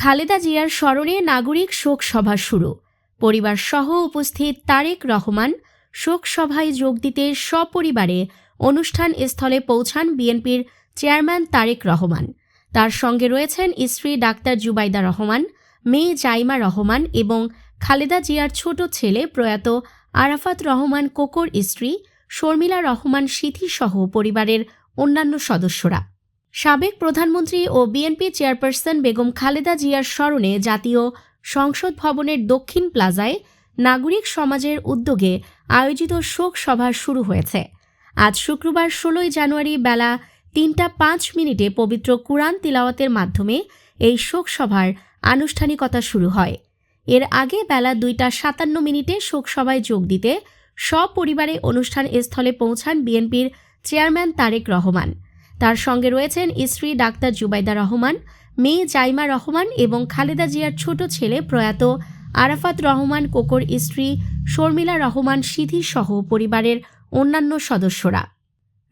খালেদা জিয়ার স্মরণে নাগরিক শোক সভা শুরু। পরিবার সহ উপস্থিত তারেক রহমান শোক সভায় যোগ দিতে সপরিবারে অনুষ্ঠান স্থলে পৌঁছান বিএনপির চেয়ারম্যান তারেক রহমান। তার সঙ্গে রয়েছেন স্ত্রী ডাক্তার জুবাইদা রহমান, মেয়ে জাইমা রহমান এবং খালেদা জিয়ার ছোট ছেলে প্রয়াত আরাফাত রহমান কোকোর স্ত্রী শর্মিলা রহমান সিথি সহ পরিবারের অন্যান্য সদস্যরা। সাবেক প্রধানমন্ত্রী ও বিএনপি চেয়ারপারসন বেগম খালেদা জিয়ার স্মরণে জাতীয় সংসদ ভবনের দক্ষিণ প্লাজায় নাগরিক সমাজের উদ্যোগে আয়োজিত শোক সভা শুরু হয়েছে। আজ শুক্রবার ১৬ জানুয়ারি বেলা ৩টা ৫ পবিত্র কুরআন তিলাওয়াতের মাধ্যমে এই শোক সভার আনুষ্ঠানিকতা শুরু হয়। এর আগে বেলা ২টা ৫৭ শোক সভায় যোগ দিতে সপরিবারে অনুষ্ঠান স্থলে পৌঁছান বিএনপির চেয়ারম্যান তারেক রহমান। তার সঙ্গে রয়েছেন স্ত্রী ডাক্তার জুবাইদা রহমান, মেয়ে জাইমা রহমান এবং খালেদা জিয়ার ছোট ছেলে প্রয়াত আরাফাত রহমান কোকোর স্ত্রী শর্মিলা রহমান সিথি সহ পরিবারের অন্যান্য সদস্যরা।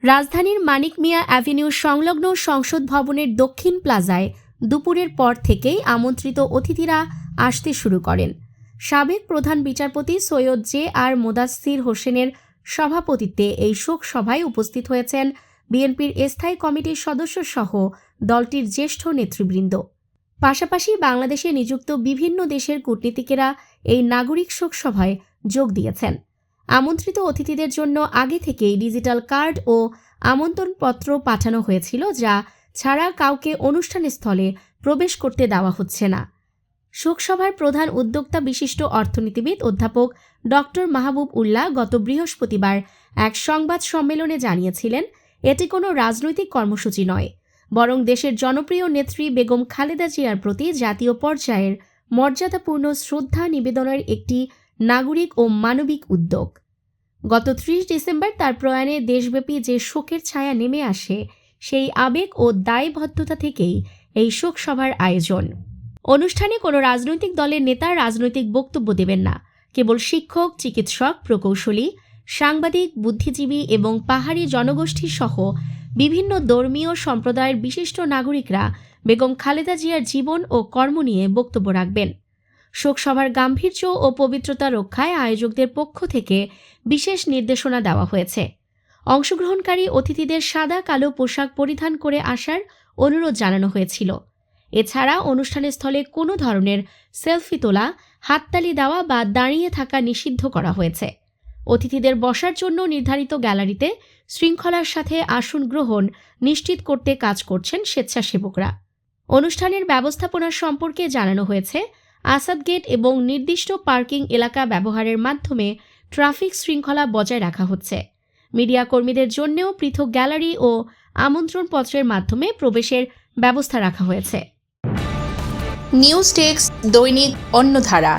রাজধানীর মানিক মিয়া অ্যাভিনিউ সংলগ্ন সংসদ ভবনের দক্ষিণ প্লাজায় দুপুরের পর থেকেই আমন্ত্রিত অতিথিরা আসতে শুরু করেন। সাবেক প্রধান বিচারপতি সৈয়দ জে.আর. মোদাচ্ছির হোসেনের সভাপতিত্বে এই শোক সভায় উপস্থিত হয়েছেন বিএনপির স্থায়ী কমিটির সদস্যসহ দলটির জ্যেষ্ঠ নেতৃবৃন্দ। পাশাপাশি বাংলাদেশে নিযুক্ত বিভিন্ন দেশের কূটনীতিকেরা এই নাগরিক শোক সভায় যোগ দিয়েছেন। আমন্ত্রিত অতিথিদের জন্য আগে থেকেই ডিজিটাল কার্ড ও আমন্ত্রণপত্র পাঠানো হয়েছিল, যা ছাড়া কাউকে অনুষ্ঠানস্থলে প্রবেশ করতে দেওয়া হচ্ছে না। শোকসভার প্রধান উদ্যোক্তা বিশিষ্ট অর্থনীতিবিদ অধ্যাপক ড. মাহবুব উল্লাহ গত বৃহস্পতিবার এক সংবাদ সম্মেলনে জানিয়েছিলেন, এটি কোনো রাজনৈতিক কর্মসূচি নয়, বরং দেশের জনপ্রিয় নেত্রী বেগম খালেদা জিয়ার প্রতি জাতীয় পর্যায়ের মর্যাদাপূর্ণ শ্রদ্ধা নিবেদনের একটি নাগরিক ও মানবিক উদ্যোগ। গত ৩০ ডিসেম্বর তার প্রয়াণে দেশব্যাপী যে শোকের ছায়া নেমে আসে, সেই আবেগ ও দায়বদ্ধতা থেকেই এই শোক সভার আয়োজন। অনুষ্ঠানে কোনো রাজনৈতিক দলের নেতা রাজনৈতিক বক্তব্য দেবেন না। কেবল শিক্ষক, চিকিৎসক, প্রকৌশলী, সাংবাদিক, বুদ্ধিজীবী এবং পাহাড়ি জনগোষ্ঠী সহ বিভিন্ন ধর্মীয় সম্প্রদায়ের বিশিষ্ট নাগরিকরা বেগম খালেদা জিয়ার জীবন ও কর্ম নিয়ে বক্তব্য রাখবেন। শোকসভার গাম্ভীর্য ও পবিত্রতা রক্ষায় আয়োজকদের পক্ষ থেকে বিশেষ নির্দেশনা দেওয়া হয়েছে। অংশগ্রহণকারী অতিথিদের সাদা কালো পোশাক পরিধান করে আসার অনুরোধ জানানো হয়েছিল। এছাড়া অনুষ্ঠানের স্থলে কোনো ধরনের সেলফি তোলা, হাততালি দেওয়া বা দাঁড়িয়ে থাকা নিষিদ্ধ করা হয়েছে। অতিথিদের বসার জন্য নির্ধারিত গ্যালারিতে শৃঙ্খলার সাথে আসন গ্রহণ নিশ্চিত করতে কাজ করছেন স্বেচ্ছাসেবকরা। অনুষ্ঠানের ব্যবস্থাপনা সম্পর্কে জানানো হয়েছে, আসাদ গেট এবং নির্দিষ্ট পার্কিং এলাকা ব্যবহারের মাধ্যমে ট্রাফিক শৃঙ্খলা বজায় রাখা হচ্ছে। মিডিয়া কর্মীদের জন্যও পৃথক গ্যালারি ও আমন্ত্রণপত্রের মাধ্যমে প্রবেশের ব্যবস্থা রাখা হয়েছে। নিউজ টেক্স, দৈনিক অন্যধারা।